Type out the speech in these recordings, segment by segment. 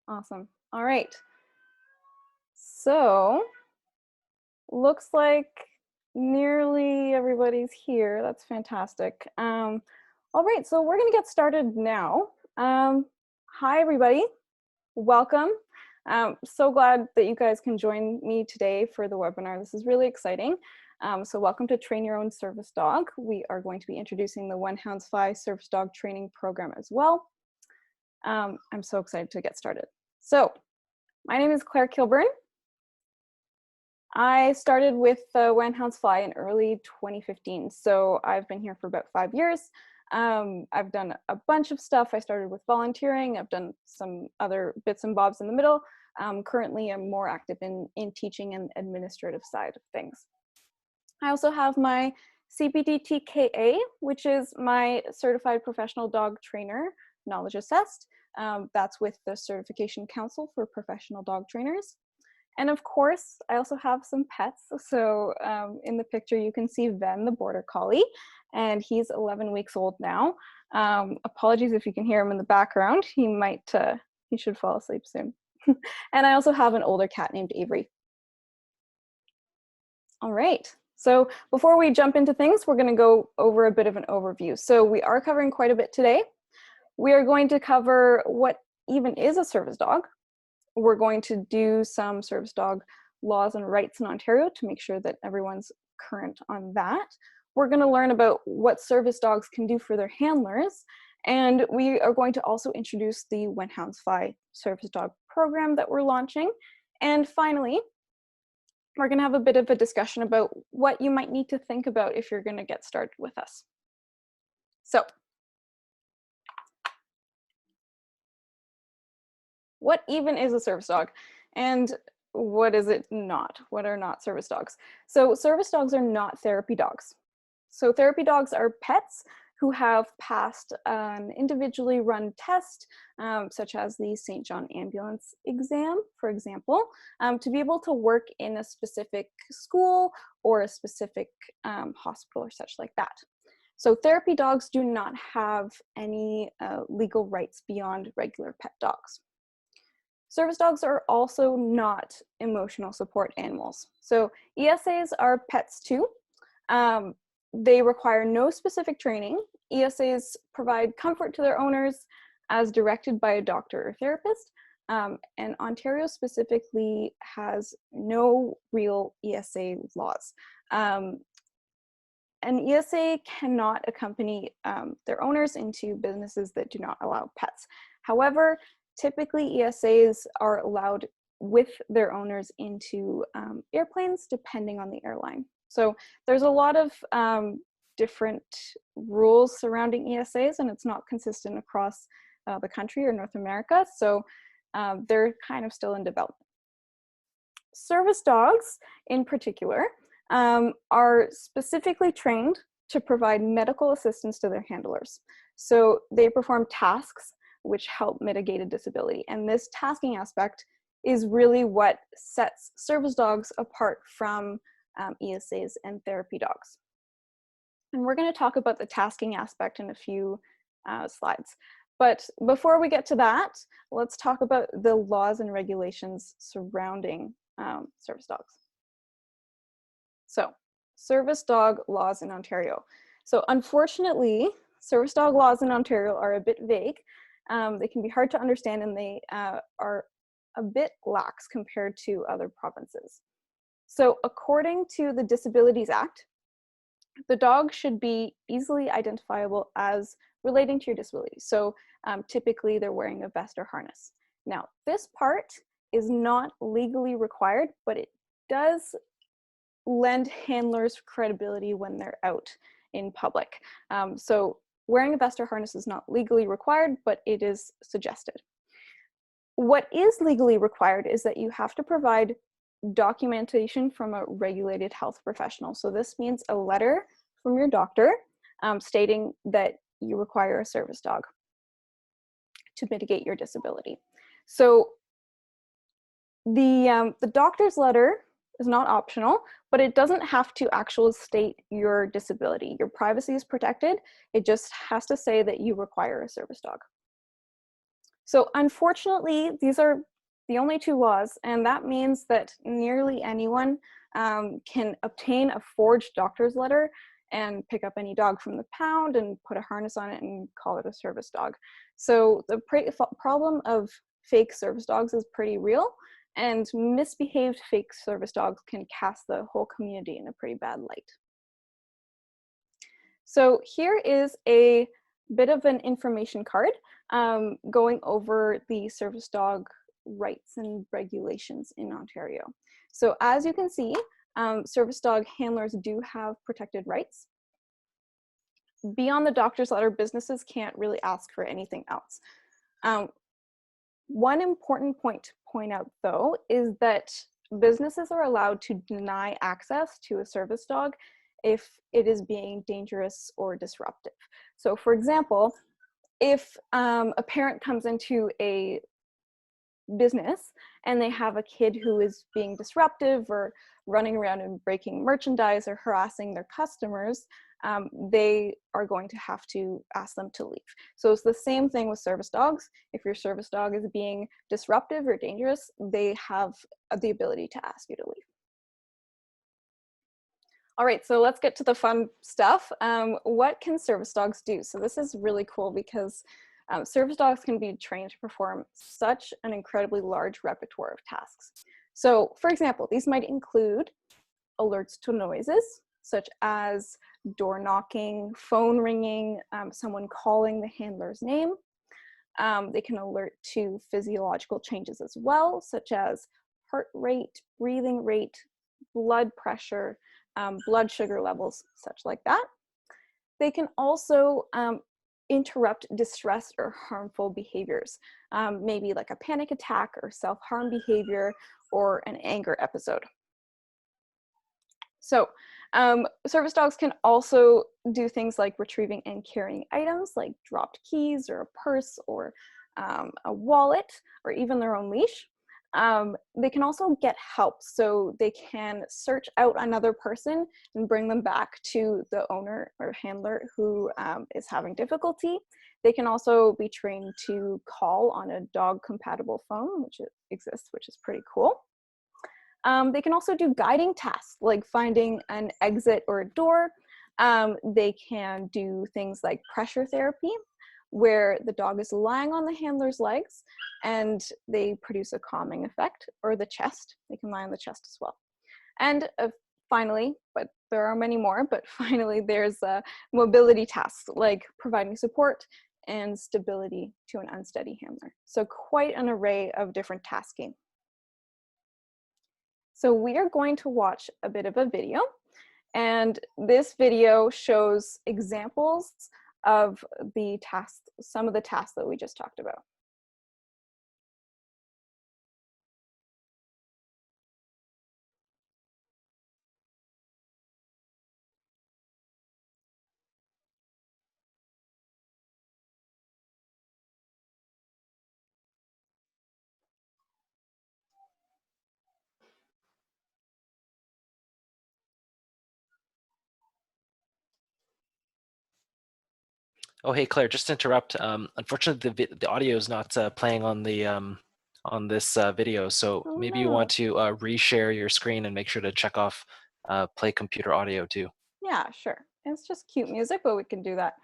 Awesome. All right. So looks like nearly everybody's here. That's fantastic. All right, so we're gonna get started now. Hi, everybody. Welcome. So glad that you guys can join me today for the webinar. This is really exciting. So welcome to Train Your Own Service Dog. We are going to be introducing the One Hounds Fly Service Dog Training Program as well. I'm so excited to get started. So my name is Claire Kilburn. I started with One Hounds Fly in early 2015, so I've been here for about 5 years. I've done a bunch of stuff. I started with volunteering. I've done some other bits and bobs in the middle. Currently, I'm more active in teaching and administrative side of things. I also have my CPDT-KA, which is my Certified Professional Dog Trainer Knowledge Assessed. That's with the Certification Council for Professional Dog Trainers. And of course, I also have some pets. So in the picture, you can see Ven, the Border Collie, and he's 11 weeks old now. Apologies if you can hear him in the background. He should fall asleep soon. And I also have an older cat named Avery. All right. So before we jump into things, we're going to go over a bit of an overview. So we are covering quite a bit today. We are going to cover what even is a service dog. We're going to do some service dog laws and rights in Ontario to make sure that everyone's current on that. We're going to learn about what service dogs can do for their handlers. And we are going to also introduce the When Hounds Fly service dog program that we're launching. And finally, we're going to have a bit of a discussion about what you might need to think about if you're going to get started with us. So, what even is a service dog? And what is it not? What are not service dogs? So service dogs are not therapy dogs. So therapy dogs are pets who have passed an individually run test, such as the St. John Ambulance exam, for example, to be able to work in a specific school or a specific hospital or such like that. So therapy dogs do not have any legal rights beyond regular pet dogs. Service dogs are also not emotional support animals. So ESAs are pets too. They require no specific training. ESAs provide comfort to their owners as directed by a doctor or therapist. And Ontario specifically has no real ESA laws. An ESA cannot accompany their owners into businesses that do not allow pets. However, typically ESAs are allowed with their owners into airplanes, depending on the airline. So there's a lot of different rules surrounding ESAs, and it's not consistent across the country or North America. So they're kind of still in development. Service dogs, in particular, are specifically trained to provide medical assistance to their handlers. So they perform tasks which help mitigate a disability. And this tasking aspect is really what sets service dogs apart from ESAs and therapy dogs. And we're going to talk about the tasking aspect in a few slides. But before we get to that, let's talk about the laws and regulations surrounding service dogs. So, service dog laws in Ontario. So unfortunately, service dog laws in Ontario are a bit vague. They can be hard to understand, and they are a bit lax compared to other provinces. So according to the Disabilities Act, the dog should be easily identifiable as relating to your disability. So typically they're wearing a vest or harness. Now, this part is not legally required, but it does lend handlers credibility when they're out in public. So wearing a vest or harness is not legally required, but it is suggested. What is legally required is that you have to provide documentation from a regulated health professional. So this means a letter from your doctor stating that you require a service dog to mitigate your disability. So the doctor's letter is not optional, but it doesn't have to actually state your disability. Your privacy is protected. It just has to say that you require a service dog. So unfortunately, these are the only two laws, and that means that nearly anyone can obtain a forged doctor's letter and pick up any dog from the pound and put a harness on it and call it a service dog. So the problem of fake service dogs is pretty real, and misbehaved fake service dogs can cast the whole community in a pretty bad light. So here is a bit of an information card going over the service dog rights and regulations in Ontario. So as you can see, service dog handlers do have protected rights. Beyond the doctor's letter, businesses can't really ask for anything else. One important point to point out, though, is that businesses are allowed to deny access to a service dog if it is being dangerous or disruptive. So for example, if a parent comes into a business and they have a kid who is being disruptive or running around and breaking merchandise or harassing their customers, they are going to have to ask them to leave. So it's the same thing with service dogs. If your service dog is being disruptive or dangerous, they have the ability to ask you to leave. All right, so let's get to the fun stuff. What can service dogs do? So this is really cool because service dogs can be trained to perform such an incredibly large repertoire of tasks. So for example, these might include alerts to noises, such as door knocking, phone ringing, someone calling the handler's name. They can alert to physiological changes as well, such as heart rate, breathing rate, blood pressure, blood sugar levels, such like that. They can also interrupt distress or harmful behaviors, maybe like a panic attack or self-harm behavior or an anger episode. So service dogs can also do things like retrieving and carrying items like dropped keys or a purse or a wallet or even their own leash. They can also get help, so they can search out another person and bring them back to the owner or handler who is having difficulty. They can also be trained to call on a dog-compatible phone, which exists, which is pretty cool. They can also do guiding tasks, like finding an exit or a door. They can do things like pressure therapy, where the dog is lying on the handler's legs and they produce a calming effect, or the chest. They can lie on the chest as well. And finally, but there are many more, but finally there's mobility tasks like providing support and stability to an unsteady handler. So quite an array of different tasking. So we are going to watch a bit of a video, and this video shows examples of the tasks, some of the tasks that we just talked about. Oh, hey, Claire, just to interrupt. Unfortunately, the audio is not playing on the on this video, so maybe you want to reshare your screen and make sure to check off play computer audio too. Yeah, sure. It's just cute music, but we can do that.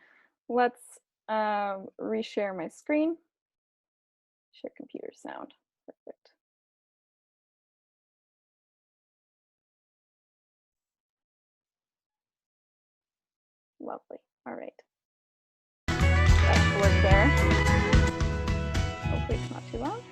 Let's reshare my screen. Share computer sound. Perfect. Lovely. All right. That's work there. Hopefully it's not too loud.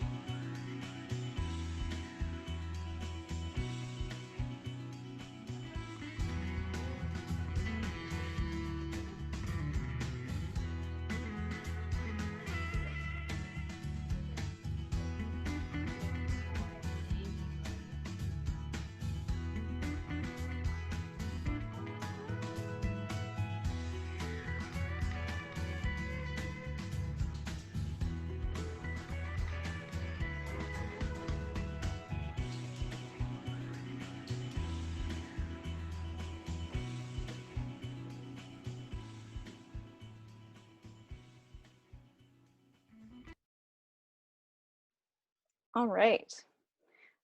All right.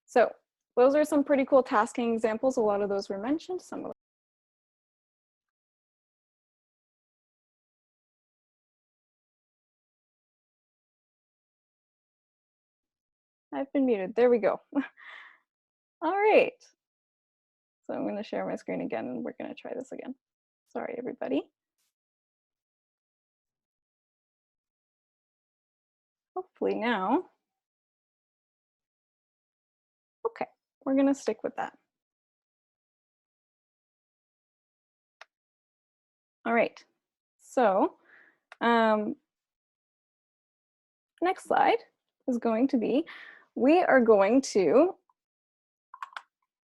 So those are some pretty cool tasking examples. A lot of those were mentioned. Some of I've been muted. There we go. All right. So I'm going to share my screen again and we're going to try this again. Sorry, everybody. Hopefully now. Okay, we're going to stick with that. All right. So next slide is going to be, we are going to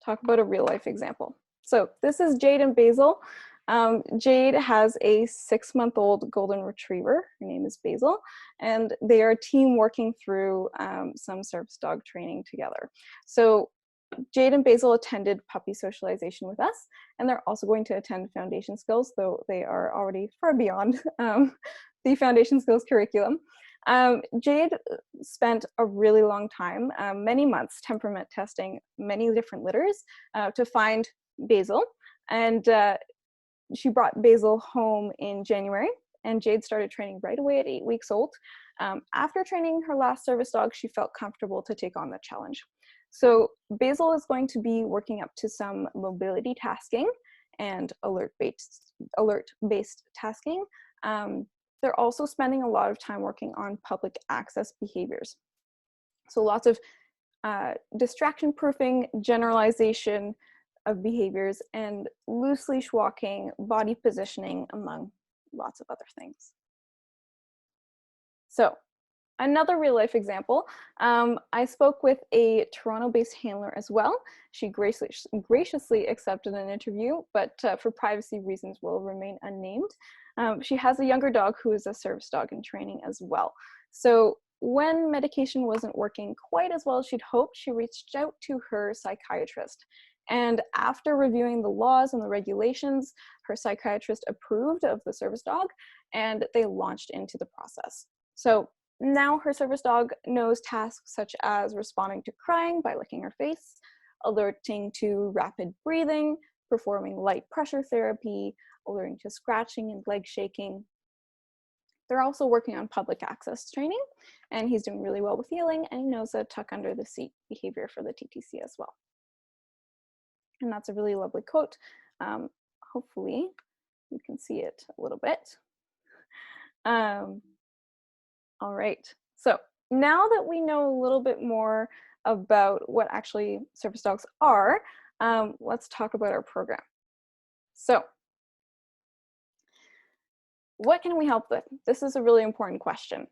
talk about a real life example. So this is Jade and Basil. Jade has a 6-month-old golden retriever. Her name is Basil, and they are a team working through some service dog training together. So Jade and Basil attended puppy socialization with us, and they're also going to attend foundation skills, though they are already far beyond the foundation skills curriculum. Jade spent a really long time, many months, temperament testing many different litters to find Basil. And she brought Basil home in January, and Jade started training right away at 8 weeks old. After training her last service dog, she felt comfortable to take on the challenge. So Basil is going to be working up to some mobility tasking and alert-based tasking. They're also spending a lot of time working on public access behaviors. So lots of distraction proofing, generalization of behaviors, and loose leash walking, body positioning, among lots of other things. So another real life example, I spoke with a Toronto-based handler as well. She graciously accepted an interview, but for privacy reasons will remain unnamed. She has a younger dog who is a service dog in training as well. So when medication wasn't working quite as well as she'd hoped, she reached out to her psychiatrist. And after reviewing the laws and the regulations, her psychiatrist approved of the service dog, and they launched into the process. So now her service dog knows tasks such as responding to crying by licking her face, alerting to rapid breathing, performing light pressure therapy, alerting to scratching and leg shaking. They're also working on public access training, and he's doing really well with yelling, and he knows a tuck under the seat behavior for the TTC as well. And that's a really lovely quote. Hopefully you can see it a little bit. All right, so now that we know a little bit more about what actually service dogs are, let's talk about our program. So what can we help with? This is a really important question.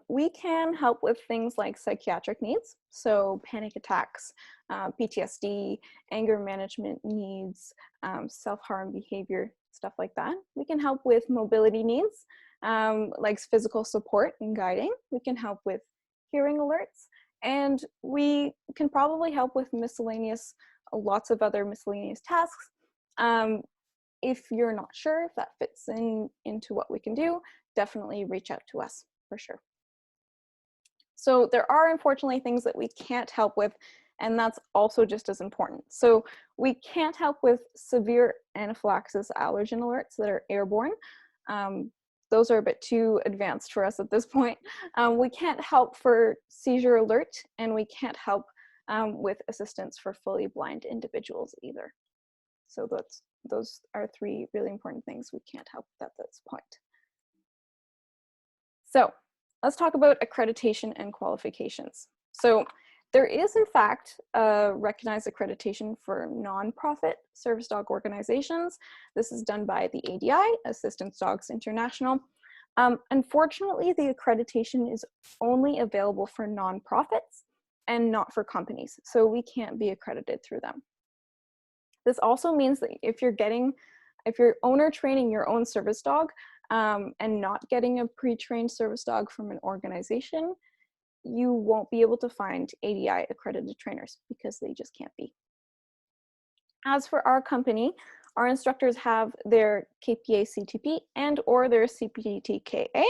We can help with things like psychiatric needs, so panic attacks, PTSD, anger management needs, self-harm behavior, stuff like that. We can help with mobility needs, like physical support and guiding. We can help with hearing alerts, and we can probably help with lots of other miscellaneous tasks. If you're not sure if that fits into what we can do, definitely reach out to us for sure. So there are unfortunately things that we can't help with, and that's also just as important. So we can't help with severe anaphylaxis allergen alerts that are airborne. Those are a bit too advanced for us at this point. We can't help for seizure alert, and we can't help with assistance for fully blind individuals either. So those are 3 really important things we can't help with at this point. So let's talk about accreditation and qualifications. So there is, in fact, a recognized accreditation for nonprofit service dog organizations. This is done by the ADI, Assistance Dogs International. Unfortunately, the accreditation is only available for nonprofits and not for companies, so we can't be accredited through them. This also means that if you're owner training your own service dog and not getting a pre-trained service dog from an organization, you won't be able to find ADI accredited trainers because they just can't be. As for our company, our instructors have their KPA CTP and or their CPDT-KA.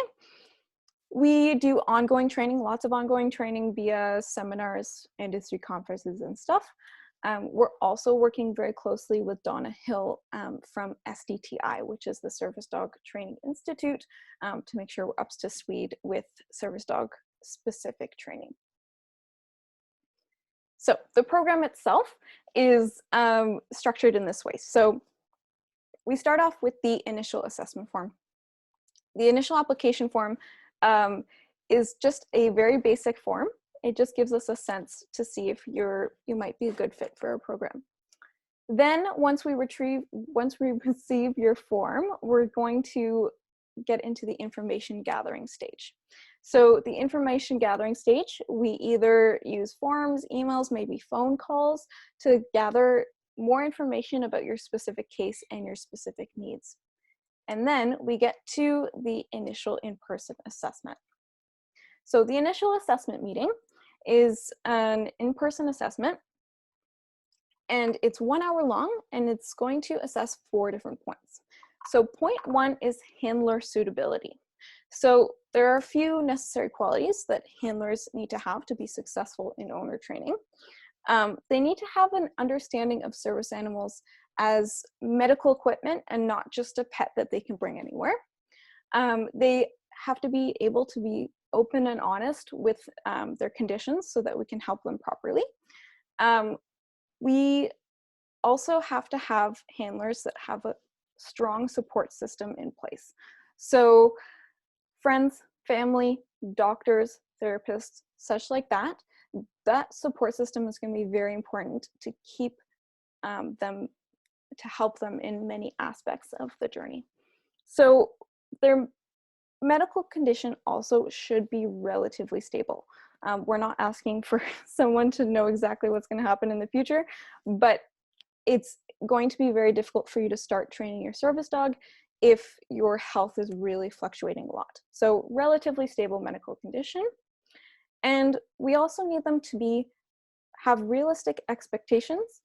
We do ongoing training, lots of ongoing training via seminars, industry conferences and stuff. We're also working very closely with Donna Hill from SDTI, which is the Service Dog Training Institute, to make sure we're up to speed with service dog specific training. So the program itself is structured in this way. So we start off with the initial assessment form. The initial application form is just a very basic form. It just gives us a sense to see if you might be a good fit for our program. Then once we receive your form, we're going to get into the information gathering stage. So the information gathering stage, we either use forms, emails, maybe phone calls to gather more information about your specific case and your specific needs. And then we get to the initial in-person assessment. So the initial assessment meeting is an in-person assessment, and it's 1 hour long, and it's going to assess 4 different points. So point 1 is handler suitability. So there are a few necessary qualities that handlers need to have to be successful in owner training. They need to have an understanding of service animals as medical equipment and not just a pet that they can bring anywhere. They have to be able to be open and honest with their conditions so that we can help them properly. We also have to have handlers that have a strong support system in place. So friends, family, doctors, therapists, such like that, that support system is going to be very important to keep them, to help them in many aspects of the journey. So their medical condition also should be relatively stable. We're not asking for someone to know exactly what's going to happen in the future, but it's going to be very difficult for you to start training your service dog if your health is really fluctuating a lot. So relatively stable medical condition. And we also need them to have realistic expectations.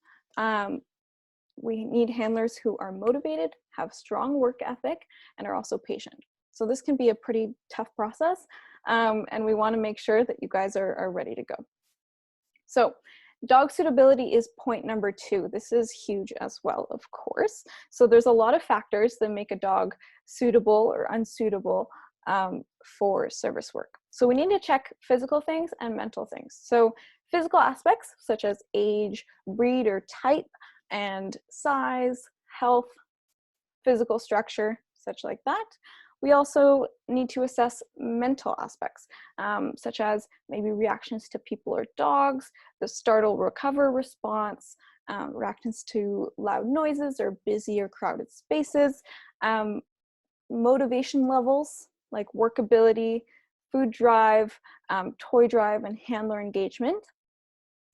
We need handlers who are motivated, have strong work ethic, and are also patient. So this can be a pretty tough process, and we want to make sure that you guys are ready to go. So dog suitability is point number 2. This is huge as well, of course. So there's a lot of factors that make a dog suitable or unsuitable for service work. So we need to check physical things and mental things. So physical aspects such as age, breed or type, and size, health, physical structure, such like that. We also need to assess mental aspects, such as maybe reactions to people or dogs, the startle recover response, reactions to loud noises or busy or crowded spaces, motivation levels like workability, food drive, toy drive, and handler engagement.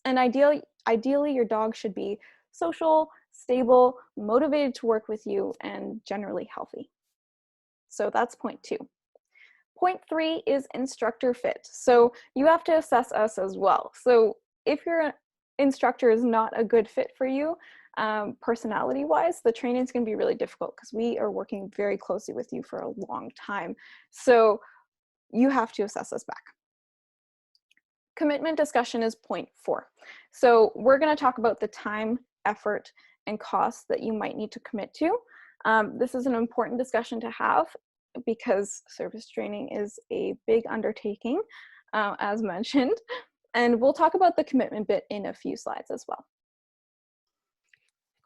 And ideally, your dog should be social, stable, motivated to work with you, and generally healthy. So that's point 2. Point 3 is instructor fit. So you have to assess us as well. So if your instructor is not a good fit for you, personality-wise, the training is going to be really difficult because we are working very closely with you for a long time. So you have to assess us back. Commitment discussion is point 4. So we're going to talk about the time, effort, and costs that you might need to commit to. This is an important discussion to have because service training is a big undertaking, as mentioned. And we'll talk about the commitment bit in a few slides as well.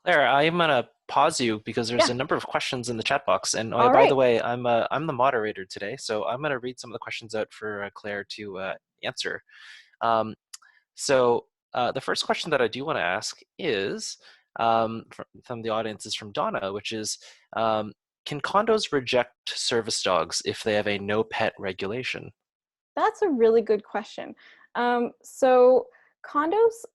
Claire, I'm gonna pause you because there's a number of questions in the chat box. And oh, by the way, I'm the moderator today, so I'm gonna read some of the questions out for Claire to answer. So the first question that I do want to ask is from the audience is from Donna, which is, can condos reject service dogs if they have a no pet regulation? That's a really good question. So condos,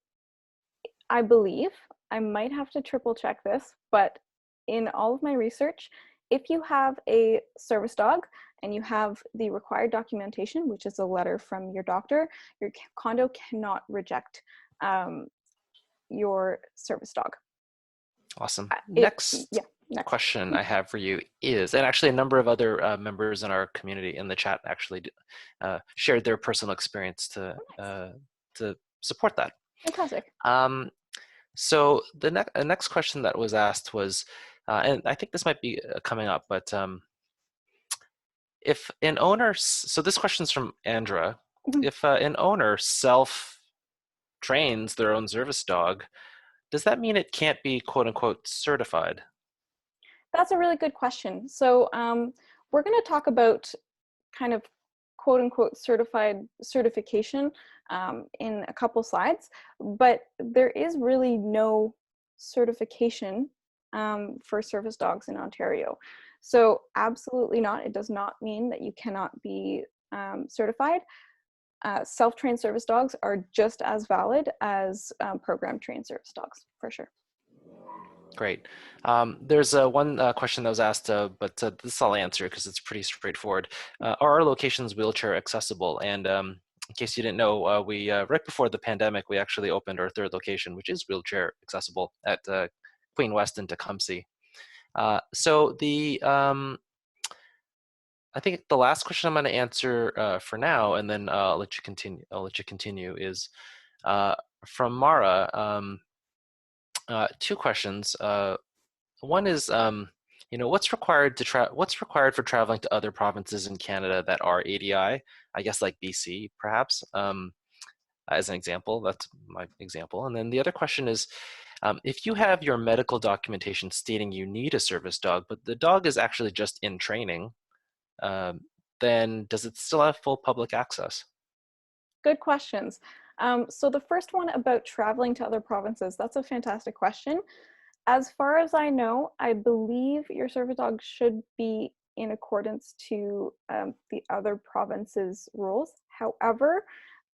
I believe, I might have to triple check this, but in all of my research, if you have a service dog and you have the required documentation, which is a letter from your doctor, your condo cannot reject your service dog. Awesome. Next, Next. question I have for you is, and actually a number of other members in our community in the chat actually shared their personal experience to support that. Fantastic. So the next question that was asked was, and I think this might be coming up, but if an owner, so this question's from Andra, Mhm. if an owner self-trains their own service dog, does that mean it can't be quote unquote certified? That's a really good question. So we're going to talk about kind of quote unquote certification in a couple slides, but there is really no certification for service dogs in Ontario. So absolutely not. It does not mean that you cannot be certified. Self-trained service dogs are just as valid as program trained service dogs, for sure. Great. There's one question that was asked, but this I'll answer because it's pretty straightforward. Are our locations wheelchair accessible? And in case you didn't know, we right before the pandemic, we actually opened our third location, which is wheelchair accessible at Queen West in Tecumseh. So I think the last question I'm going to answer for now, and then I'll let you continue. I'll let you continue. Is from Mara. Two questions. One is, what's required for traveling to other provinces in Canada that are ADI? I guess like BC, perhaps, as an example. That's my example. And then the other question is, if you have your medical documentation stating you need a service dog, but the dog is actually just in training, then does it still have full public access? Good questions. So the first one about traveling to other provinces, that's a fantastic question. As far as I know, I believe your service dog should be in accordance to the other provinces' rules. However,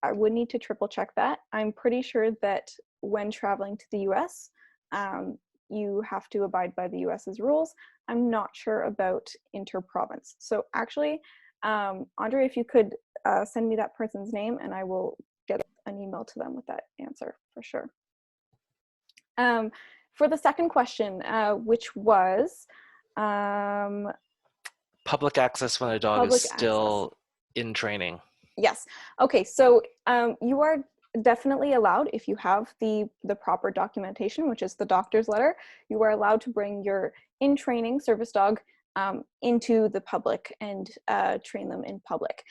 I would need to triple check that. I'm pretty sure that when traveling to the US, you have to abide by the US's rules. I'm not sure about inter-province. So actually, Andre, if you could send me that person's name and I will get an email to them with that answer for sure. For the second question, which was Public access when a dog is still in training. Yes. Okay, so you are definitely allowed, if you have the proper documentation, which is the doctor's letter, you are allowed to bring your in-training service dog into the public and train them in public.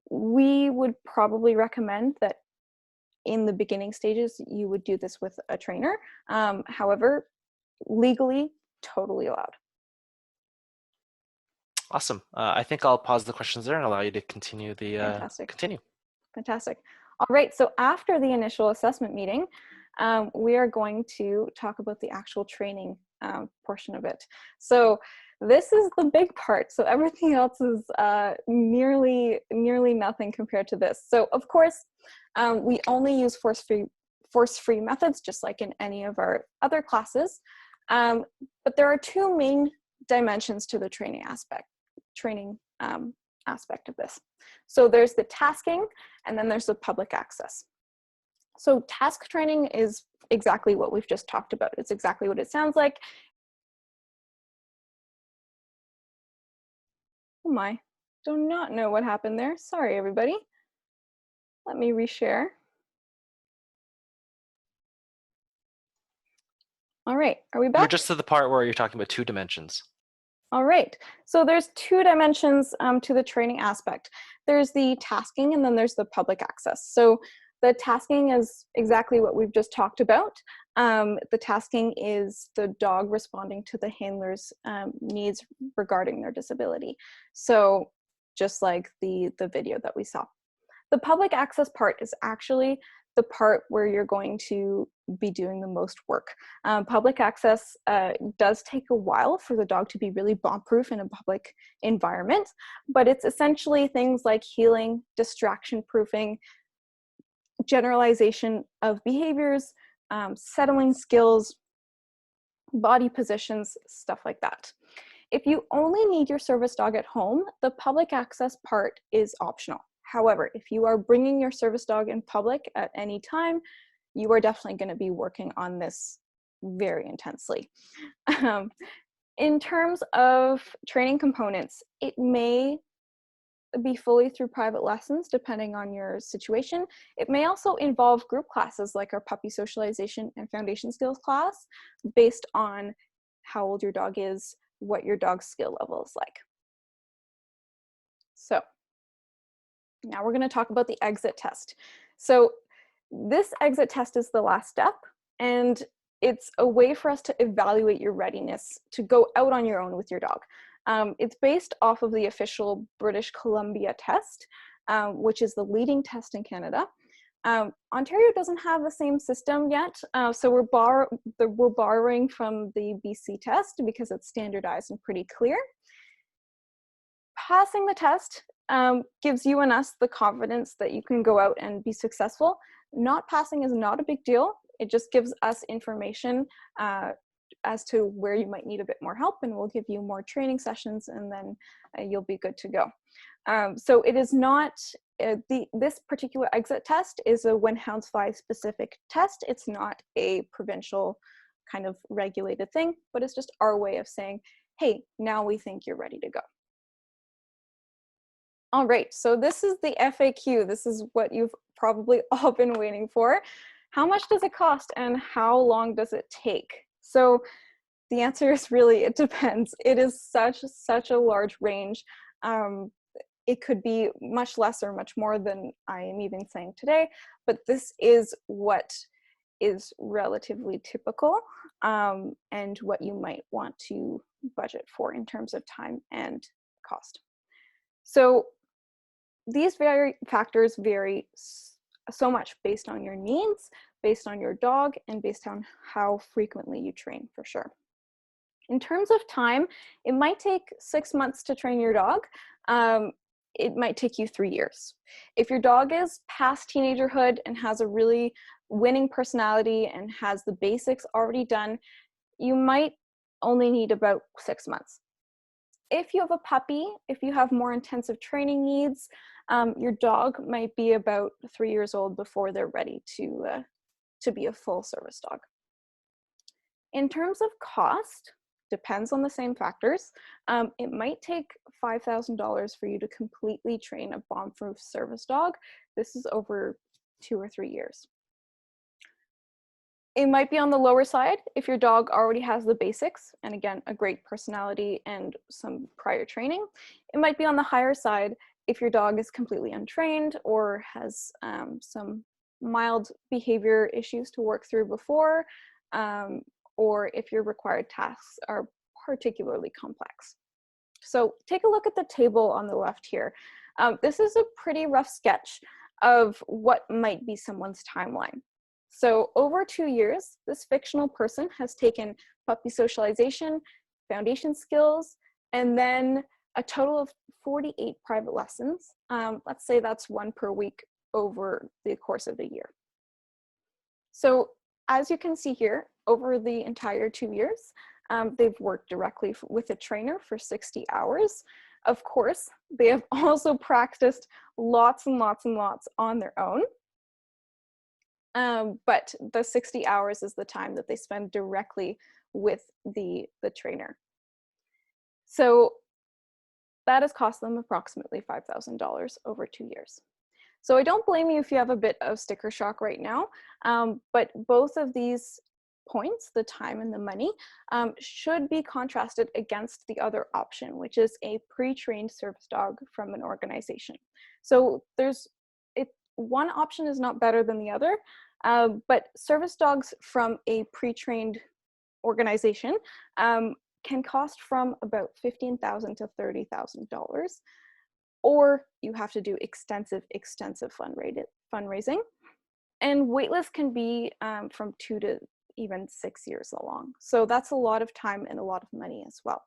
We would probably recommend that in the beginning stages, you would do this with a trainer. However, legally, totally allowed. Awesome. I think I'll pause the questions there and allow you to continue the continue. Fantastic. All right, so after the initial assessment meeting, we are going to talk about the actual training portion of it. So this is the big part. So everything else is nearly nothing compared to this. So of course, we only use force-free methods, just like in any of our other classes. But there are two main dimensions to the training aspect of this. So there's the tasking, and then there's the public access. So task training is exactly what we've just talked about. It's exactly what it sounds like. Oh my, do not know what happened there. Sorry, everybody. Let me reshare. All right, are we back? You're just to the part where you're talking about two dimensions. All right, so there's two dimensions to the training aspect. There's the tasking and then there's the public access. So the tasking is exactly what we've just talked about. The tasking is the dog responding to the handler's needs regarding their disability. So just like the video that we saw. The public access part is actually the part where you're going to be doing the most work. Public access does take a while for the dog to be really bomb-proof in a public environment, but it's essentially things like healing, distraction proofing, generalization of behaviors, settling skills, body positions, stuff like that. If you only need your service dog at home, the public access part is optional. However, if you are bringing your service dog in public at any time, you are definitely going to be working on this very intensely. In terms of training components, it may be fully through private lessons depending on your situation. It may also involve group classes like our puppy socialization and foundation skills class based on how old your dog is, what your dog's skill level is like. So now we're going to talk about the exit test. So this exit test is the last step, and it's a way for us to evaluate your readiness to go out on your own with your dog. It's based off of the official British Columbia test, which is the leading test in Canada. Ontario doesn't have the same system yet, so we're borrowing from the BC test because it's standardized and pretty clear. Passing the test gives you and us the confidence that you can go out and be successful. Not passing is not a big deal. It just gives us information as to where you might need a bit more help, and we'll give you more training sessions, and then you'll be good to go. So it is not, this particular exit test is a When Hounds Fly specific test. It's not a provincial kind of regulated thing, but it's just our way of saying, hey, now we think you're ready to go. All right, so this is the FAQ. This is what you've probably all been waiting for. How much does it cost and how long does it take? So the answer is really, it depends. It is such a large range. It could be much less or much more than I am even saying today, but this is what is relatively typical and what you might want to budget for in terms of time and cost. So these factors vary so much based on your needs, based on your dog, and based on how frequently you train, for sure. In terms of time, it might take 6 months to train your dog. It might take you 3 years. If your dog is past teenagerhood and has a really winning personality and has the basics already done, you might only need about 6 months. If you have a puppy, if you have more intensive training needs, your dog might be about 3 years old before they're ready to be a full service dog. In terms of cost, depends on the same factors. It might take $5,000 for you to completely train a bomb-proof service dog. This is over 2 or 3 years. It might be on the lower side if your dog already has the basics, and again, a great personality and some prior training. It might be on the higher side if your dog is completely untrained or has some mild behavior issues to work through before, or if your required tasks are particularly complex. So take a look at the table on the left here. This is a pretty rough sketch of what might be someone's timeline. So over 2 years, this fictional person has taken puppy socialization, foundation skills, and then a total of 48 private lessons. Let's say that's 1 per week over the course of a year. So as you can see here, over the entire 2 years, they've worked directly with a trainer for 60 hours. Of course, they have also practiced lots and lots and lots on their own. But the 60 hours is the time that they spend directly with the trainer. So that has cost them approximately $5,000 over 2 years. So I don't blame you if you have a bit of sticker shock right now, but both of these points, the time and the money, should be contrasted against the other option, which is a pre-trained service dog from an organization. So one option is not better than the other, but service dogs from a pre-trained organization can cost from about $15,000 to $30,000, or you have to do extensive fundraising. And waitlist can be from 2 to even 6 years long. So that's a lot of time and a lot of money as well.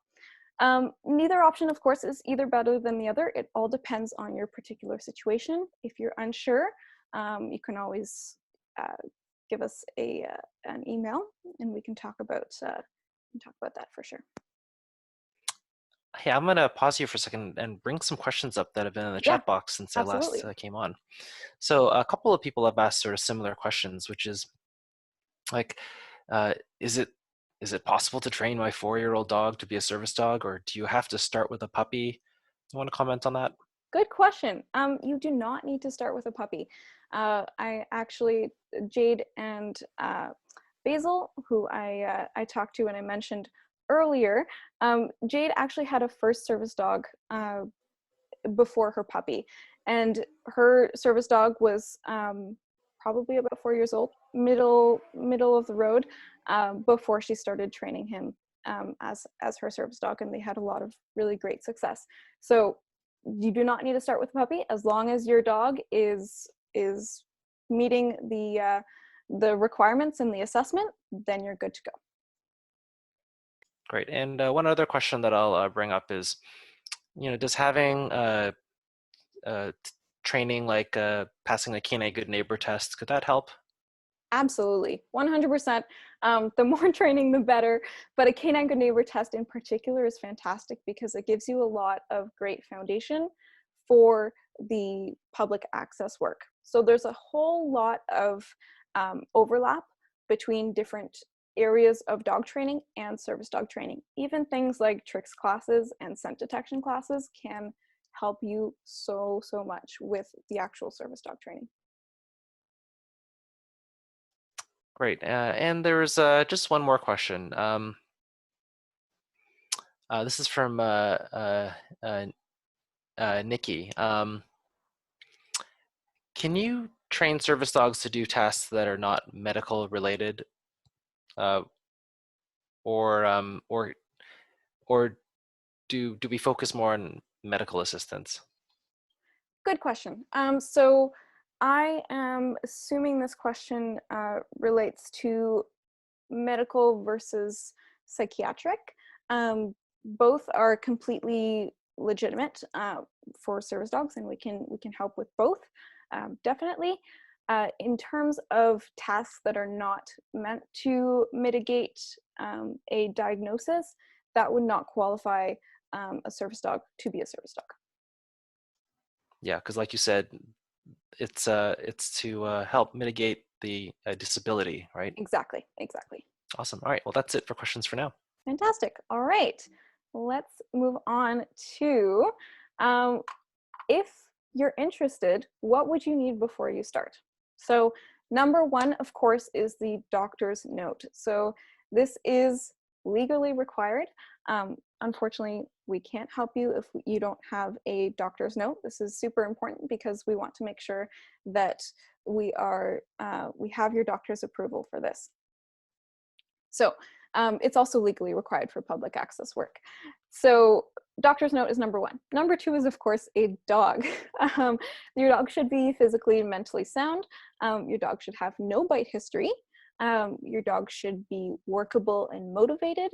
Neither option, of course, is either better than the other. It all depends on your particular situation. If you're unsure, you can always give us an email, and we can talk about that for sure. Hey, I'm going to pause you for a second and bring some questions up that have been in the chat box since absolutely. I last came on. So a couple of people have asked sort of similar questions, which is like, is is it possible to train my 4-year-old dog to be a service dog, or do you have to start with a puppy? You want to comment on that? Good question. You do not need to start with a puppy. I actually, Jade and Basil, who I talked to and I mentioned earlier, Jade actually had a first service dog before her puppy, and her service dog was probably about 4 years old, middle of the road, before she started training him as her service dog, and they had a lot of really great success. So you do not need to start with a puppy as long as your dog is meeting the requirements in the assessment. Then you're good to go. Great. And one other question that I'll bring up is, does having training like passing a K&A Good Neighbor test, could that help? Absolutely, 100%. The more training, the better. But a Canine Good Neighbor test in particular is fantastic because it gives you a lot of great foundation for the public access work. So there's a whole lot of overlap between different areas of dog training and service dog training. Even things like tricks classes and scent detection classes can help you so much with the actual service dog training. Great. And there was just one more question. This is from Nikki. Can you train service dogs to do tasks that are not medical related, or do we focus more on medical assistance? Good question. So I am assuming this question relates to medical versus psychiatric. Both are completely legitimate for service dogs, and we can help with both, definitely. In terms of tasks that are not meant to mitigate a diagnosis, that would not qualify a service dog to be a service dog. Yeah, because like you said, it's to help mitigate the disability, right? Exactly. Awesome. All right. Well, that's it for questions for now. Fantastic. All right. Let's move on to if you're interested, what would you need before you start? So number one, of course, is the doctor's note. So this is legally required. Unfortunately, we can't help you if you don't have a doctor's note. This is super important because we want to make sure that we have your doctor's approval for this. So it's also legally required for public access work. So doctor's note is number one. Number two is, of course, a dog. Your dog should be physically and mentally sound. Your dog should have no bite history. Your dog should be workable and motivated.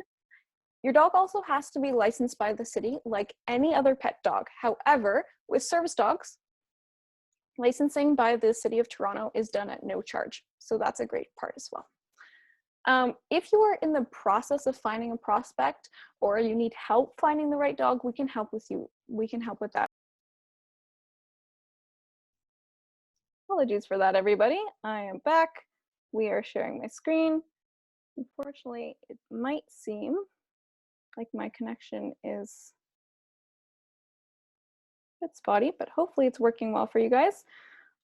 Your dog also has to be licensed by the city like any other pet dog. However, with service dogs, licensing by the City of Toronto is done at no charge. So that's a great part as well. If you are in the process of finding a prospect or you need help finding the right dog, we can help with you. We can help with that. Apologies for that, everybody. I am back. We are sharing my screen. Unfortunately, it might seem like my connection is a bit spotty, but hopefully it's working well for you guys.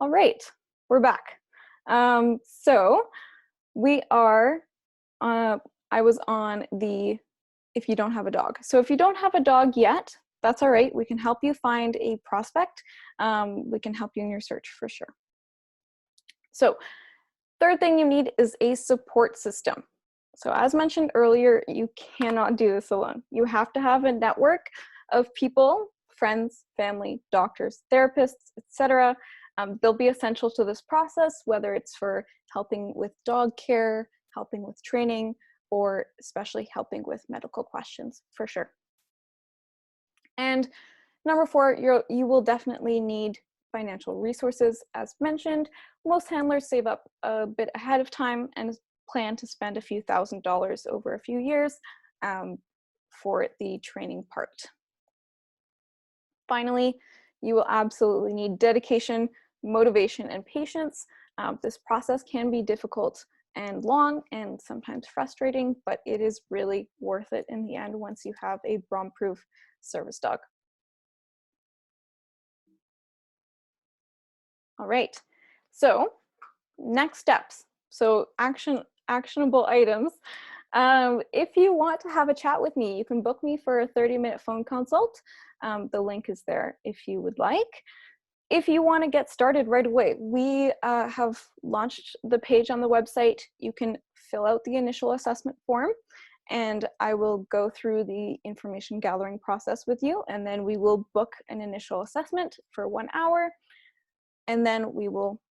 All right, we're back. So we are, I was on the, if you don't have a dog. So if you don't have a dog yet, that's all right. We can help you find a prospect. We can help you in your search for sure. So third thing you need is a support system. So as mentioned earlier, you cannot do this alone. You have to have a network of people, friends, family, doctors, therapists, etc. They'll be essential to this process, whether it's for helping with dog care, helping with training, or especially helping with medical questions, for sure. And number four, you will definitely need financial resources. As mentioned, most handlers save up a bit ahead of time and plan to spend a few $1,000s over a few years for the training part. Finally, you will absolutely need dedication, motivation, and patience. This process can be difficult and long and sometimes frustrating, but it is really worth it in the end once you have a bomb-proof service dog. All right, so next steps. So actionable items. If you want to have a chat with me, you can book me for a 30-minute phone consult. The link is there if you would like. If you want to get started right away, we have launched the page on the website. You can fill out the initial assessment form, and I will go through the information gathering process with you, and then we will book an initial assessment for 1 hour, and then we will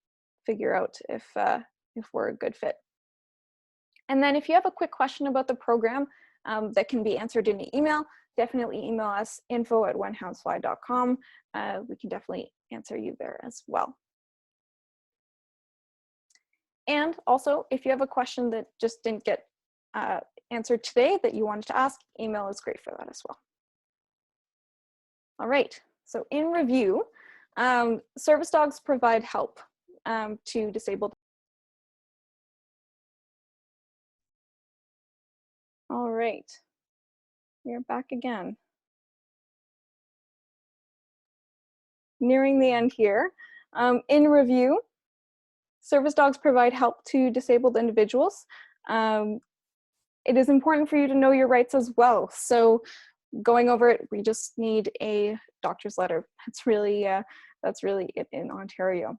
figure out if we're a good fit. And then if you have a quick question about the program that can be answered in an email, definitely email us info@whenhoundsfly.com. We can definitely answer you there as well. And also, if you have a question that just didn't get answered today that you wanted to ask, email is great for that as well. All right, so in review, service dogs provide help to disabled. All right, we're back again. Nearing the end here. In review, service dogs provide help to disabled individuals. It is important for you to know your rights as well. So going over it, we just need a doctor's letter. That's really it in Ontario.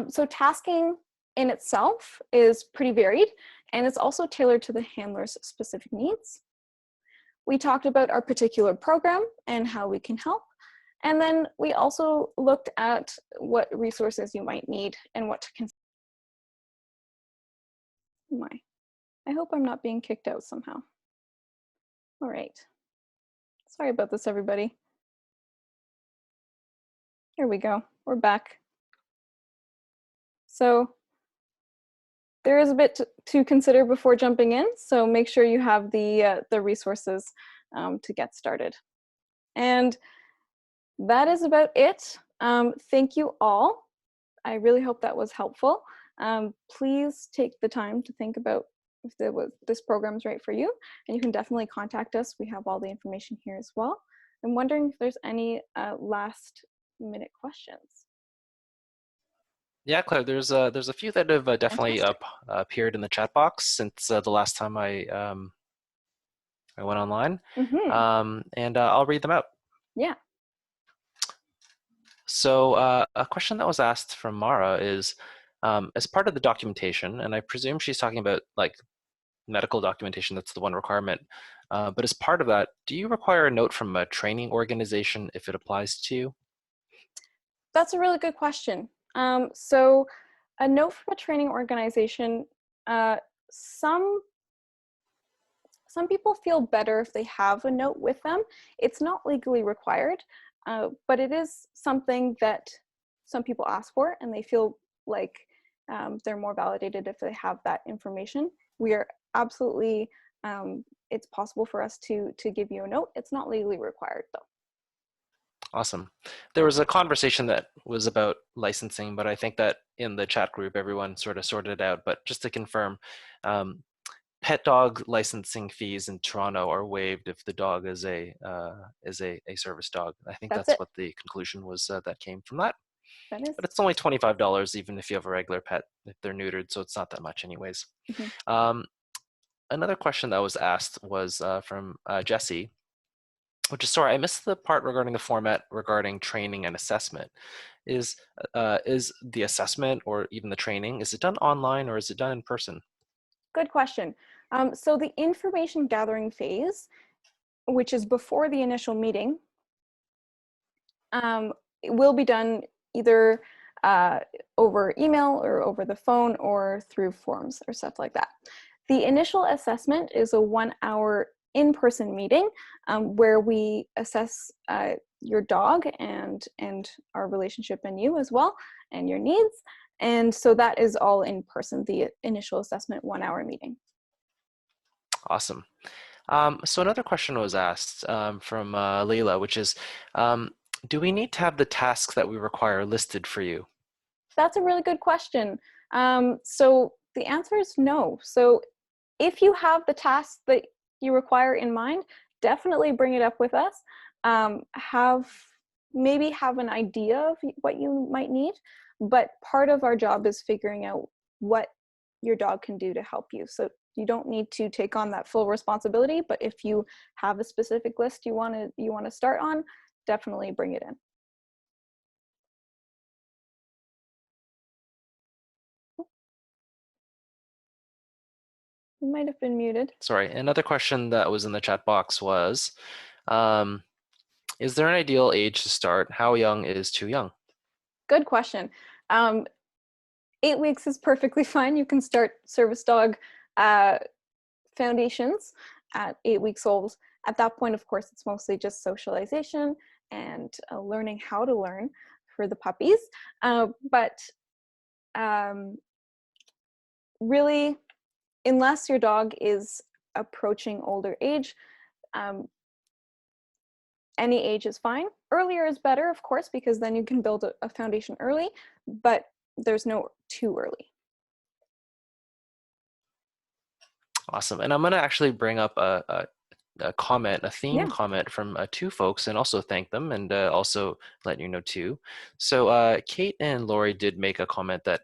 So tasking in itself is pretty varied, and it's also tailored to the handler's specific needs. We talked about our particular program and how we can help. And then we also looked at what resources you might need and what to consider. I hope I'm not being kicked out somehow. All right. Sorry about this, everybody. Here we go. We're back. So there is a bit to consider before jumping in, so make sure you have the resources to get started. And that is about it. Thank you all. I really hope that was helpful. Please take the time to think about if this program is right for you, and you can definitely contact us. We have all the information here as well. I'm wondering if there's any last minute questions. Yeah, Claire, there's a few that have definitely appeared in the chat box since the last time I went online, and I'll read them out. Yeah. So a question that was asked from Mara is, as part of the documentation, and I presume she's talking about like medical documentation, that's the one requirement, but as part of that, do you require a note from a training organization if it applies to you? That's a really good question. So a note from a training organization, some people feel better if they have a note with them. It's not legally required, but it is something that some people ask for, and they feel like they're more validated if they have that information. We are absolutely, it's possible for us to give you a note. It's not legally required though. Awesome. There was a conversation that was about licensing, but I think that in the chat group, everyone sort of sorted it out. But just to confirm, pet dog licensing fees in Toronto are waived if the dog is a service dog. I think that's what the conclusion was that came from that. That is. But it's only $25 even if you have a regular pet, if they're neutered, so it's not that much anyways. Another question that was asked was from Jesse, which is, sorry, I missed the part regarding the format regarding training and assessment. Is the assessment or even the training, is it done online or is it done in person? Good question. So the information gathering phase, which is before the initial meeting, it will be done either over email or over the phone or through forms or stuff like that. The initial assessment is a 1 hour in-person meeting where we assess your dog and our relationship and you as well, and your needs. And so that is all in person, the initial assessment 1 hour meeting. Awesome. So another question was asked from Leila, which is, do we need to have the tasks that we require listed for you? That's a really good question. So the answer is no. So if you have the tasks that you require in mind, definitely bring it up with us. Maybe have an idea of what you might need, but part of our job is figuring out what your dog can do to help you. So you don't need to take on that full responsibility, but if you have a specific list you want to start on, definitely bring it in. You might have been muted. Sorry, another question that was in the chat box was, is there an ideal age to start? How young is too young? Good question. 8 weeks is perfectly fine. You can start service dog foundations at 8 weeks old. At that point, of course, it's mostly just socialization and learning how to learn for the puppies. But really, unless your dog is approaching older age, any age is fine. Earlier is better, of course, because then you can build a foundation early, but there's no too early. Awesome. And I'm going to actually bring up a comment, a theme Yeah. comment from two folks, and also thank them, and also let you know too. So Kate and Lori did make a comment that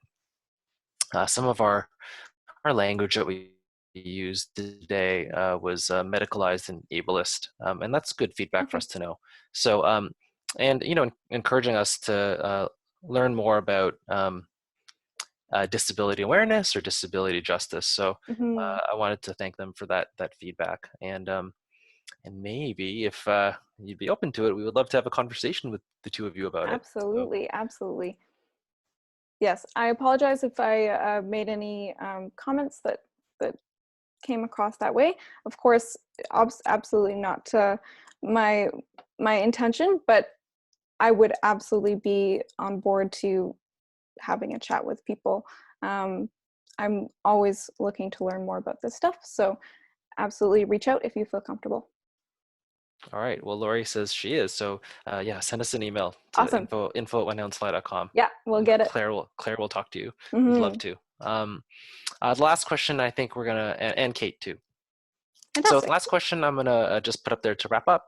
some of our language that we used today was medicalized and ableist, and that's good feedback for us to know. So, and encouraging us to learn more about disability awareness or disability justice. So I wanted to thank them for that feedback, and maybe if you'd be open to it, we would love to have a conversation with the two of you about it. Absolutely, absolutely. Yes, I apologize if I made any comments that came across that way. Of course, absolutely not my intention, but I would absolutely be on board to having a chat with people. I'm always looking to learn more about this stuff, so absolutely reach out if you feel comfortable. All right. Well, Lori says she is. So yeah, send us an email to Awesome. info@onehoundsfly.com. Yeah, we'll get it. Claire will talk to you. We'd love to. The last question, I think we're gonna, and Kate too. Fantastic. So the last question I'm gonna just put up there to wrap up.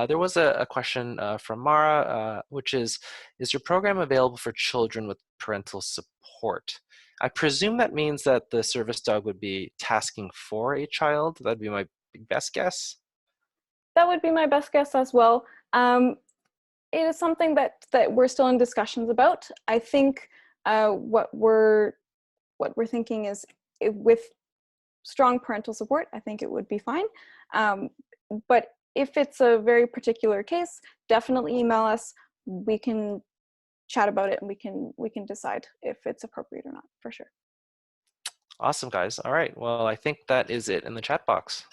There was a question from Mara, which is your program available for children with parental support? I presume that means that the service dog would be tasking for a child. That'd be my best guess. That would be my best guess as well. It is something that we're still in discussions about. I think what we're thinking is, with strong parental support, I think it would be fine. But if it's a very particular case, definitely email us. We can chat about it, and we can decide if it's appropriate or not, for sure. Awesome, guys. All right. Well, I think that is it in the chat box.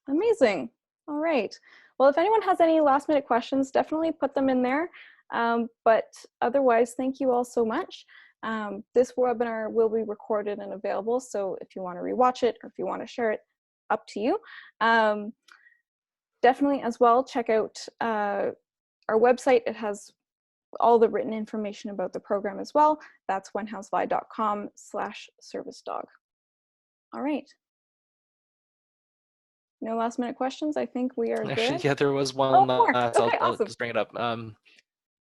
Amazing. All right. Well, if anyone has any last minute questions, definitely put them in there. But otherwise, thank you all so much. This webinar will be recorded and available, so if you want to rewatch it or if you want to share it, up to you. Definitely as well, check out our website. It has all the written information about the program as well. That's whenhoundsfly.com/servicedog. All right. No last minute questions. I think we are Actually, good. yeah, there was one. More. Okay, I'll awesome. just bring it up.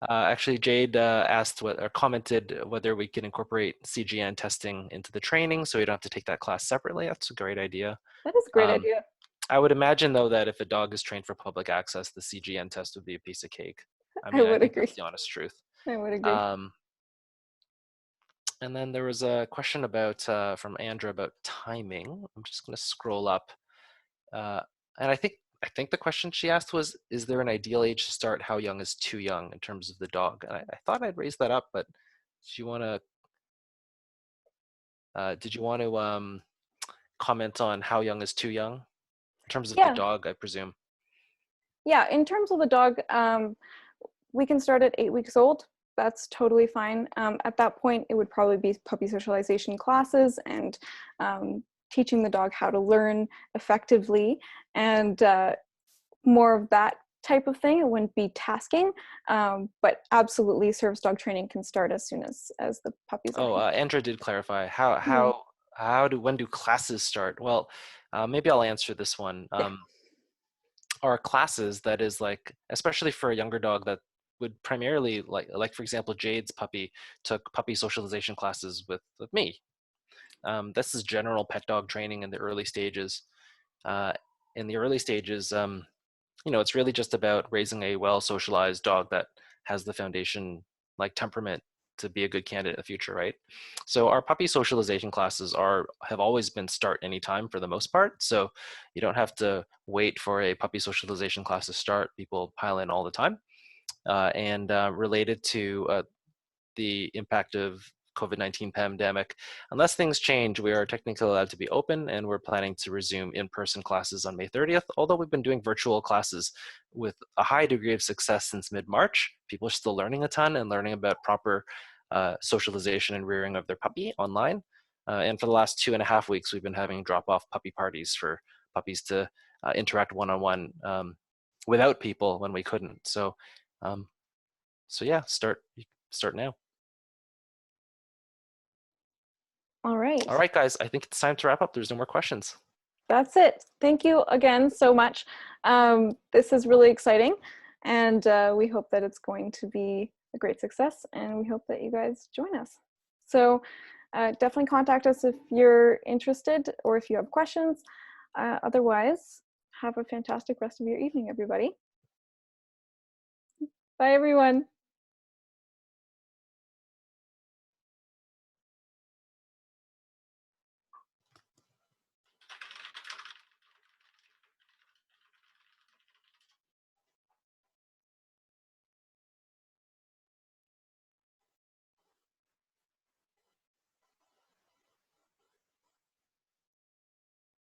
Actually, Jade asked or commented whether we can incorporate CGN testing into the training, so you don't have to take that class separately. That's a great idea. That is a great idea. I would imagine, though, that if a dog is trained for public access, the CGN test would be a piece of cake. I mean, I think agree. that's the honest truth. I would agree. And then there was a question about from Andrew about timing. I'm just going to scroll up. And I think the question she asked was, is there an ideal age to start? How young is too young in terms of the dog? And I thought I'd raise that up, but did you want to comment on how young is too young in terms of the dog, I presume? Yeah, in terms of the dog, we can start at 8 weeks old. That's totally fine. At that point, it would probably be puppy socialization classes and teaching the dog how to learn effectively, and more of that type of thing. It wouldn't be tasking, but absolutely service dog training can start as soon as the puppies are Oh, in. Andrew did clarify. Hmm. When do classes start? Well, maybe I'll answer this one. Yeah. Are classes that is like, especially for a younger dog that would primarily like for example, Jade's puppy took puppy socialization classes with me. This is general pet dog training in the early stages. Uh, in the early stages, it's really just about raising a well socialized dog that has the foundation like temperament to be a good candidate in the future, right? So our puppy socialization classes have always been start anytime for the most part. So you don't have to wait for a puppy socialization class to start. People pile in all the time. And related to the impact of COVID-19 pandemic. Unless things change, we are technically allowed to be open, and we're planning to resume in-person classes on May 30th, although we've been doing virtual classes with a high degree of success since mid-March. People are still learning a ton and learning about proper socialization and rearing of their puppy online. And for the last 2.5 weeks, we've been having drop-off puppy parties for puppies to interact one-on-one without people when we couldn't. Um, so yeah, start now. All right. All right, guys, I think it's time to wrap up. There's no more questions. That's it. Thank you again so much. This is really exciting, and we hope that it's going to be a great success, and we hope that you guys join us. So definitely contact us if you're interested or if you have questions. Otherwise, have a fantastic rest of your evening, everybody. Bye, everyone.